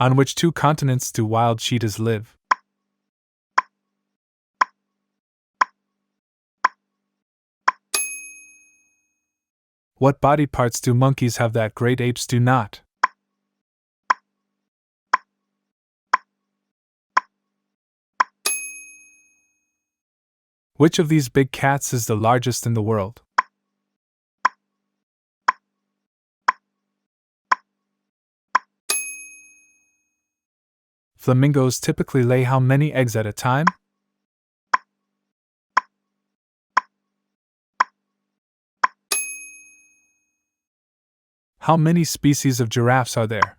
On which two continents do wild cheetahs live? What body parts do monkeys have that great apes do not? Which of these big cats is the largest in the world? Flamingos typically lay how many eggs at a time? How many species of giraffes are there?